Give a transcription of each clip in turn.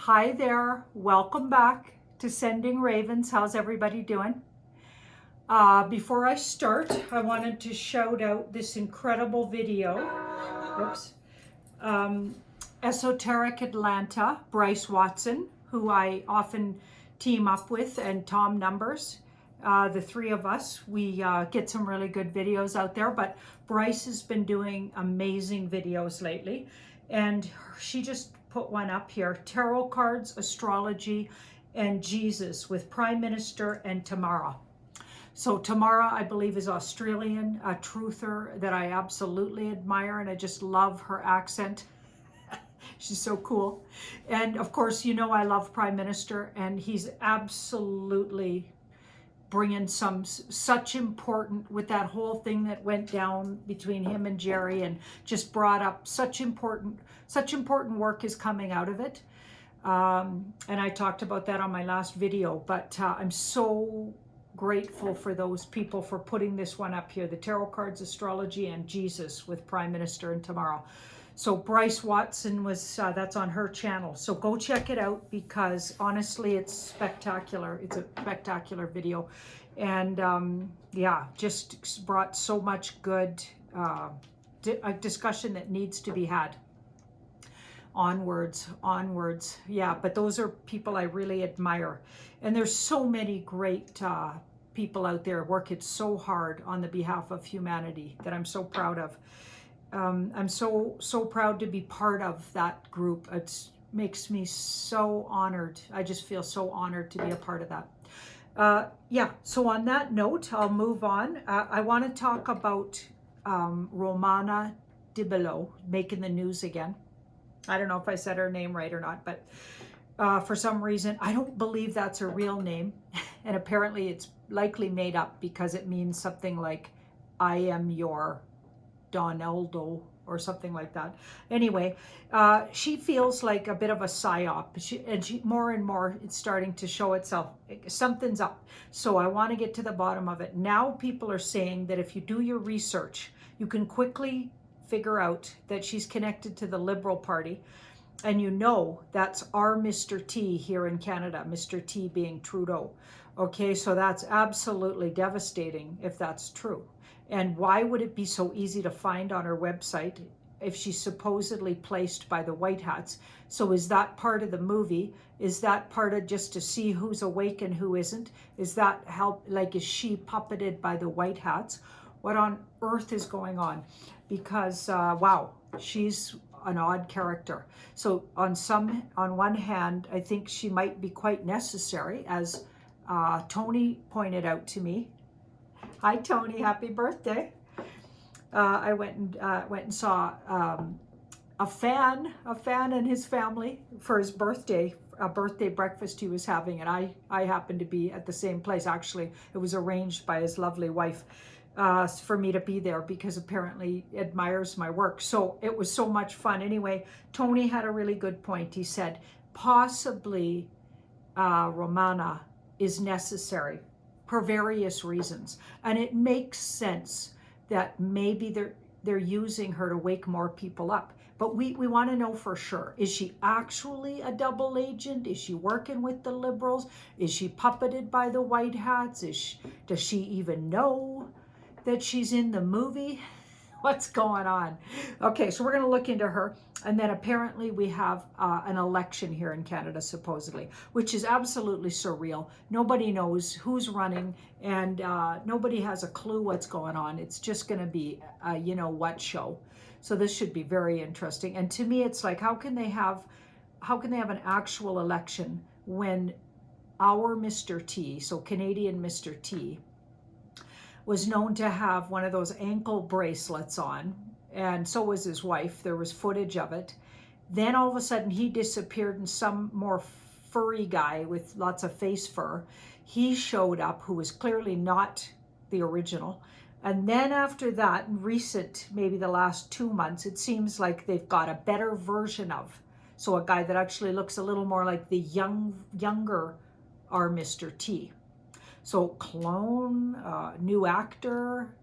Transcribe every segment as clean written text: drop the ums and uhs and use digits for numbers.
Hi there, welcome back to Sending Ravens. How's everybody doing? Before I start, I wanted to shout out this incredible video. Oops. Um, Esoteric Atlanta, Bryce Watson, who I often team up with, and Tom Numbers. The three of us, we get some really good videos out there, but Bryce has been doing amazing videos lately, and she just put one up here: tarot cards, astrology, and Jesus with Prime Minister and Tamara. So Tamara, I believe, is Australian, a truther that I absolutely admire, and I just love her accent. She's so cool. And of course, you know I love Prime Minister, and he's absolutely bringing such important, with that whole thing that went down between him and Jerry, and just brought up such important work is coming out of it. And I talked about that on my last video, but I'm so grateful for those people for putting this one up here: the tarot cards, astrology, and Jesus with Prime Minister and tomorrow. So Bryce Watson was, that's on her channel. So go check it out, because honestly, it's spectacular. It's a spectacular video. And yeah, just brought so much good a discussion that needs to be had. Onwards. Yeah, but those are people I really admire. And there's so many great people out there working so hard on the behalf of humanity that I'm so proud of. I'm so proud to be part of that group. It makes me so honored. I just feel so honored to be a part of that. Yeah, so on that note, I'll move on. I want to talk about Romana Dibello making the news again. I don't know if I said her name right or not, but for some reason, I don't believe that's her real name. And apparently it's likely made up, because it means something like, I am your Donaldo, or something like that. Anyway, she feels like a bit of a psyop. She more and more, it's starting to show itself. Something's up. So I want to get to the bottom of it. Now people are saying that if you do your research, you can quickly figure out that she's connected to the Liberal Party. And you know that's our Mr. T here in Canada, Mr. T being Trudeau. Okay, so that's absolutely devastating if that's true. And why would it be so easy to find on her website if she's supposedly placed by the White Hats? So is that part of the movie? Is that part of just to see who's awake and who isn't? Is that help? Like, is she puppeted by the White Hats? What on earth is going on? Because wow, she's an odd character. So on one hand, I think she might be quite necessary, as Tony pointed out to me. Hi Tony, happy birthday. I went and saw a fan and his family for his birthday, a birthday breakfast he was having, and I happened to be at the same place. Actually, it was arranged by his lovely wife for me to be there, because apparently admires my work. So it was so much fun. Anyway, Tony had a really good point. He said possibly Romana is necessary for various reasons, and it makes sense that maybe they're using her to wake more people up. But we want to know for sure. Is she actually a double agent? Is she working with the Liberals? Is she puppeted by the White Hats? Does she even know that she's in the movie? What's going on? Okay, so we're going to look into her. And then apparently we have an election here in Canada, supposedly, which is absolutely surreal. Nobody knows who's running, and nobody has a clue what's going on. It's just going to be a you know what show. So this should be very interesting. And to me, it's like, how can they have an actual election when our Mr. T, so Canadian Mr. T, was known to have one of those ankle bracelets on, and so was his wife. There was footage of it. Then all of a sudden he disappeared, and some more furry guy with lots of face fur, he showed up, who was clearly not the original. And then after that, in recent, maybe the last 2 months, it seems like they've got a better version of, so a guy that actually looks a little more like the younger our Mr. T. So clone, new actor,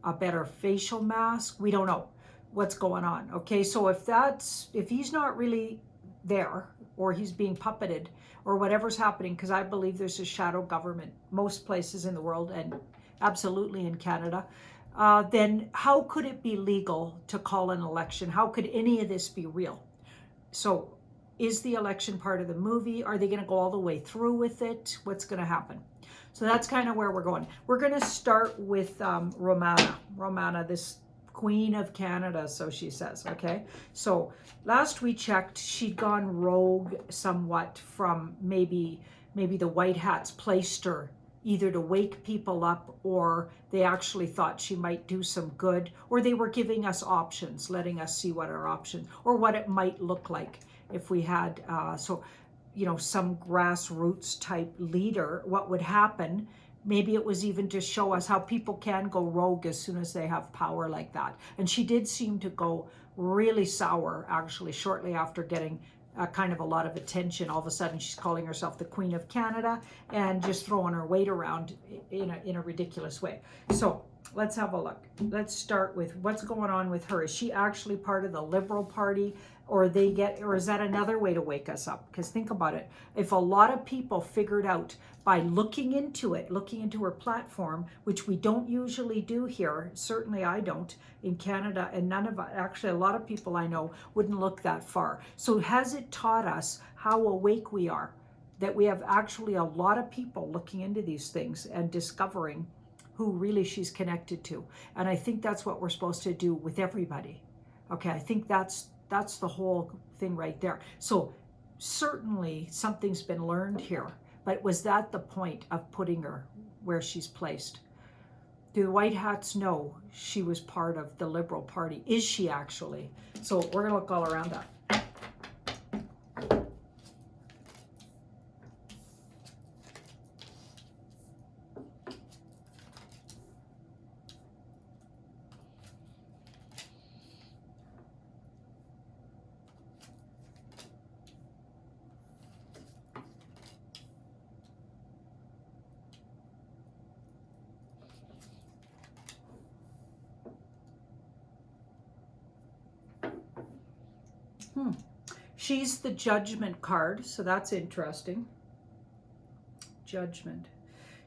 a better facial mask. We don't know what's going on. Okay, so if he's not really there, or he's being puppeted, or whatever's happening, because I believe there's a shadow government most places in the world, and absolutely in Canada, then how could it be legal to call an election? How could any of this be real? So is the election part of the movie? Are they going to go all the way through with it? What's going to happen? So that's kind of where we're going. We're going to start with Romana, this Queen of Canada, so she says, okay? So last we checked, she'd gone rogue somewhat from maybe the White Hats placed her either to wake people up, or they actually thought she might do some good, or they were giving us options, letting us see what our options, or what it might look like if we had, some grassroots type leader, what would happen. Maybe it was even to show us how people can go rogue as soon as they have power like that. And she did seem to go really sour, actually, shortly after getting kind of a lot of attention. All of a sudden, she's calling herself the Queen of Canada and just throwing her weight around in a ridiculous way. So let's have a look. Let's start with what's going on with her. Is she actually part of the Liberal Party? Or is that another way to wake us up? Because think about it. If a lot of people figured out by looking into her platform, which we don't usually do here, certainly I don't in Canada, and actually a lot of people I know wouldn't look that far. So has it taught us how awake we are? That we have actually a lot of people looking into these things and discovering who really she's connected to. And I think that's what we're supposed to do with everybody. Okay, I think that's the whole thing right there. So certainly something's been learned here, but was that the point of putting her where she's placed? Do the White Hats know she was part of the Liberal Party? Is she actually? So we're gonna look all around that. She's the Judgment card, so that's interesting. Judgment.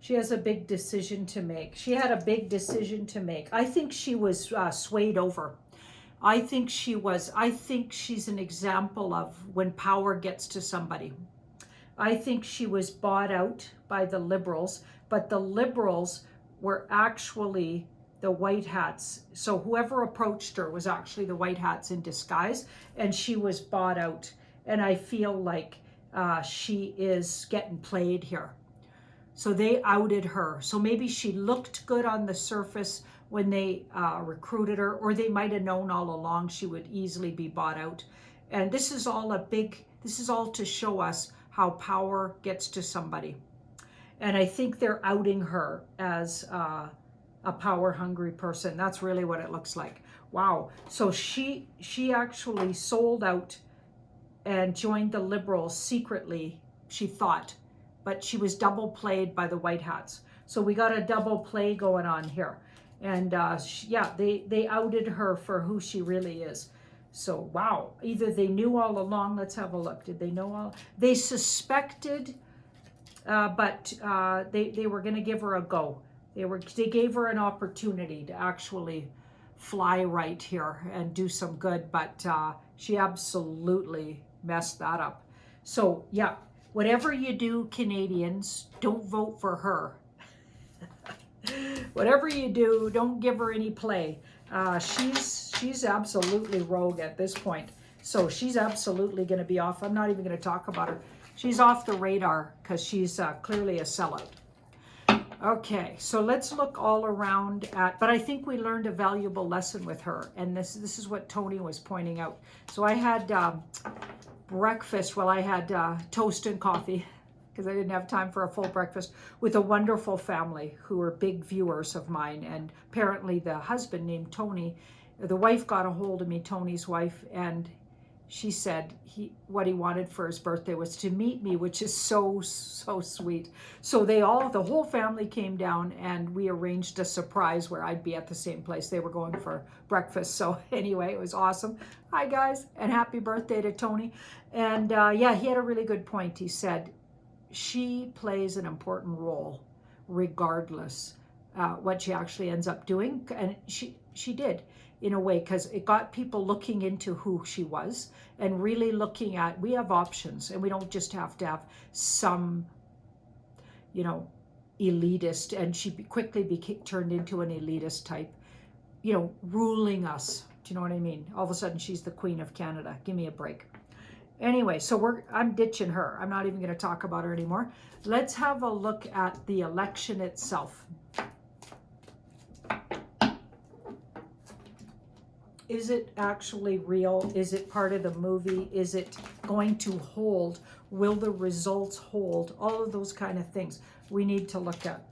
She has a big decision to make. She had a big decision to make. I think she was swayed over. I think she's an example of when power gets to somebody. I think she was bought out by the Liberals, but the Liberals were actually the White Hats. So whoever approached her was actually the White Hats in disguise, and she was bought out. And I feel like she is getting played here. So they outed her. So maybe she looked good on the surface when they recruited her, or they might have known all along she would easily be bought out. And this is all to show us how power gets to somebody. And I think they're outing her as a power-hungry person. That's really what it looks like. Wow. So she actually sold out and joined the Liberals secretly, she thought, but she was double played by the White Hats. So we got a double play going on here. And they outed her for who she really is. So wow, either they knew all along. Let's have a look. Did they know all? They suspected, but they were going to give her a go. They gave her an opportunity to actually fly right here and do some good, but she absolutely messed that up. So yeah, whatever you do, Canadians, don't vote for her. Whatever you do, don't give her any play. She's absolutely rogue at this point. So she's absolutely going to be off. I'm not even going to talk about her. She's off the radar because she's clearly a sellout. Okay, so let's look all around at, but I think we learned a valuable lesson with her, and this is what Tony was pointing out. So I had breakfast, well, I had toast and coffee, because I didn't have time for a full breakfast, with a wonderful family who are big viewers of mine, and apparently the husband named Tony, the wife got a hold of me, Tony's wife, and she said what he wanted for his birthday was to meet me, which is so sweet. So the whole family came down, and we arranged a surprise where I'd be at the same place. They were going for breakfast. So anyway, it was awesome. Hi guys, and happy birthday to Tony. And yeah, he had a really good point. He said she plays an important role regardless what she actually ends up doing, and she did, in a way, because it got people looking into who she was and really looking at, we have options, and we don't just have to have some, you know, elitist. And she quickly turned into an elitist type, you know, ruling us. Do you know what I mean? All of a sudden she's the Queen of Canada. Give me a break. Anyway, so I'm ditching her. I'm not even going to talk about her anymore. Let's have a look at the election itself. Is it actually real? Is it part of the movie? Is it going to hold? Will the results hold? All of those kind of things we need to look at.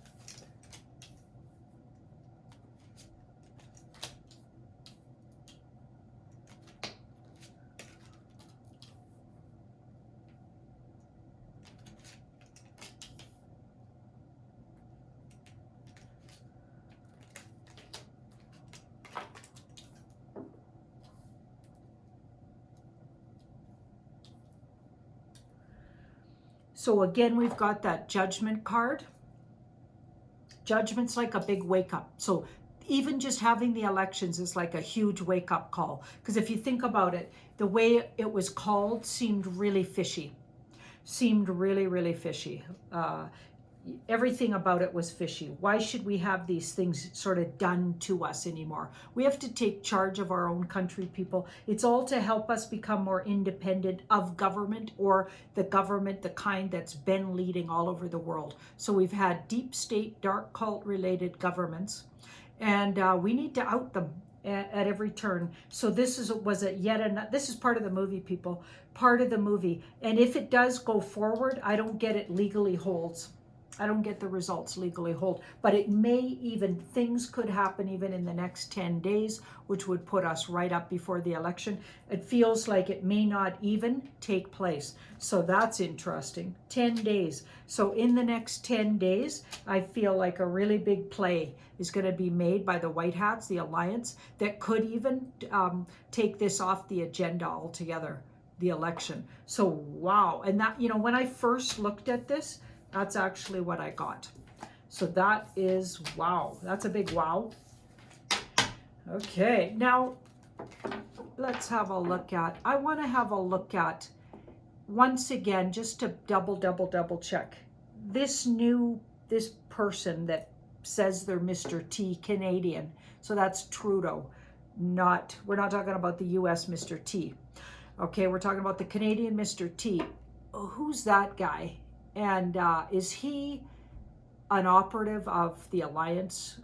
So again, we've got that Judgment card. Judgment's like a big wake up. So even just having the elections is like a huge wake up call. Because if you think about it, the way it was called seemed really fishy. Seemed really, really fishy. Everything about it was fishy. Why should we have these things sort of done to us anymore? We have to take charge of our own country, people. It's all to help us become more independent of government, or the government, the kind that's been leading all over the world. So we've had deep state, dark cult related governments, and we need to out them at every turn. So this is this is part of the movie, people, part of the movie. And if it does go forward, I don't get it legally holds. I don't get the results legally hold, but it may even, things could happen even in the next 10 days, which would put us right up before the election. It feels like it may not even take place. So that's interesting. 10 days. So in the next 10 days, I feel like a really big play is going to be made by the White Hats, the Alliance, that could even take this off the agenda altogether, the election. So wow. And that, you know, when I first looked at this, that's actually what I got. So that is wow. That's a big wow. Okay, now let's have a look at, I want to have a look at, once again, just to double check. This person that says they're Mr. T, Canadian. So that's Trudeau. We're not talking about the US Mr. T. Okay, we're talking about the Canadian Mr. T. Who's that guy? And is he an operative of the Alliance?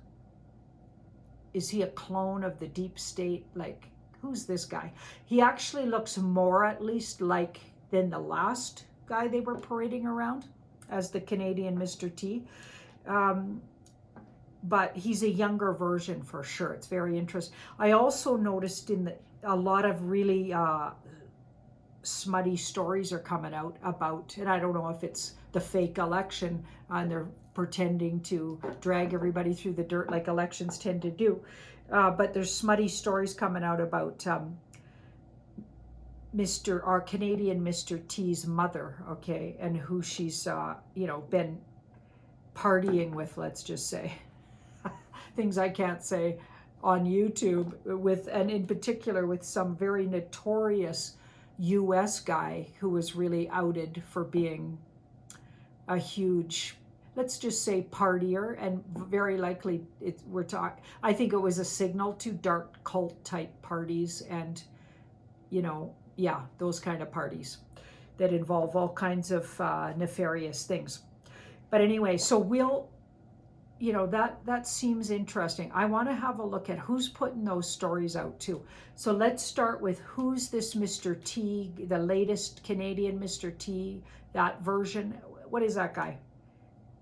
Is he a clone of the deep state? Like, who's this guy? He actually looks more, at least, like than the last guy they were parading around as the Canadian Mr. T. But he's a younger version for sure. It's very interesting. I also noticed a lot of really smutty stories are coming out about, and I don't know if it's the fake election and they're pretending to drag everybody through the dirt like elections tend to do, but there's smutty stories coming out about our Canadian Mr. T's mother, okay, and who she's you know, been partying with, let's just say. Things I can't say on YouTube, with, and in particular with some very notorious US guy who was really outed for being a huge, let's just say, partier, and very likely I think it was a signal to dark cult type parties, and, you know, yeah, those kind of parties that involve all kinds of nefarious things. But anyway, so we'll, you know, that seems interesting. I want to have a look at who's putting those stories out too. So let's start with who's this Mr. T, the latest Canadian Mr. T, that version. What is that guy?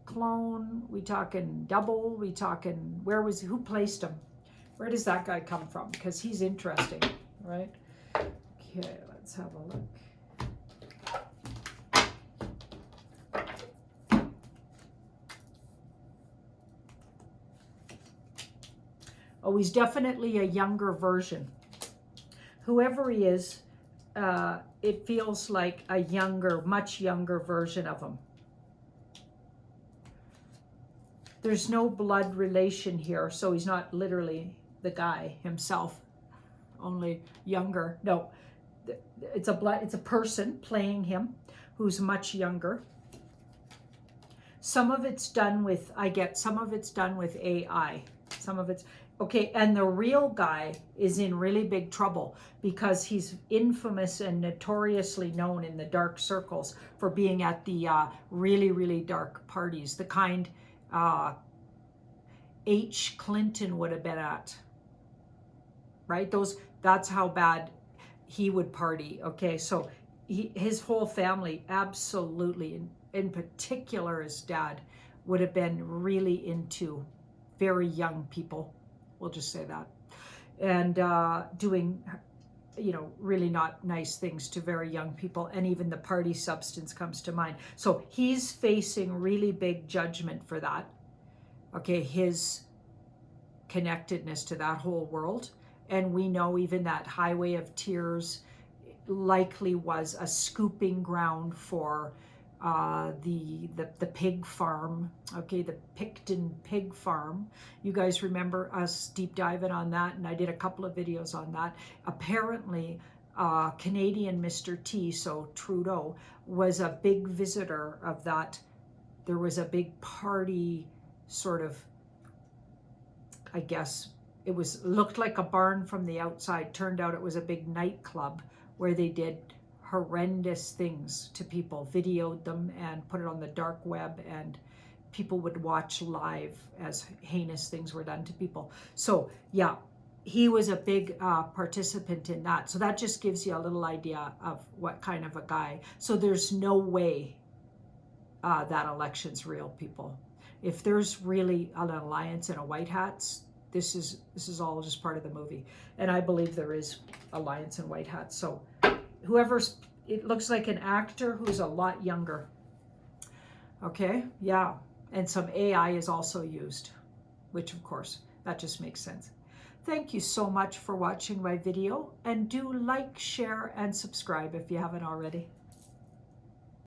Clone? We talking double? We talking, who placed him? Where does that guy come from? Because he's interesting, right? Okay, let's Let's have a look. Oh, he's definitely a younger version. Whoever he is, it feels like a younger, much younger version of him. There's no blood relation here, so he's not literally the guy himself, only younger. No, it's a person playing him who's much younger. Some of it's done with, some of it's done with AI. Some of it's, okay, and the real guy is in really big trouble because he's infamous and notoriously known in the dark circles for being at the really, really dark parties, the kind H. Clinton would have been at, right? That's how bad he would party, okay? So his whole family, absolutely, in particular his dad, would have been really into very young people, we'll just say that, and doing, you know, really not nice things to very young people, and even the party substance comes to mind. So he's facing really big judgment for that, okay, his connectedness to that whole world. And we know even that Highway of Tears likely was a scooping ground for the pig farm, okay, the Picton pig farm. You guys remember us deep diving on that, and I did a couple of videos on that. Apparently, Canadian Mr. T, so Trudeau, was a big visitor of that. There was a big party, sort of, I guess, looked like a barn from the outside. Turned out it was a big nightclub where they did horrendous things to people, videoed them and put it on the dark web, and people would watch live as heinous things were done to people. So yeah, he was a big participant in that. So that just gives you a little idea of what kind of a guy. So there's no way that election's real, people. If there's really an alliance and a white hats, this is all just part of the movie. And I believe there is alliance and white hats. So it looks like an actor who's a lot younger. Okay, yeah. And some AI is also used, which of course, that just makes sense. Thank you so much for watching my video, and do like, share, and subscribe if you haven't already.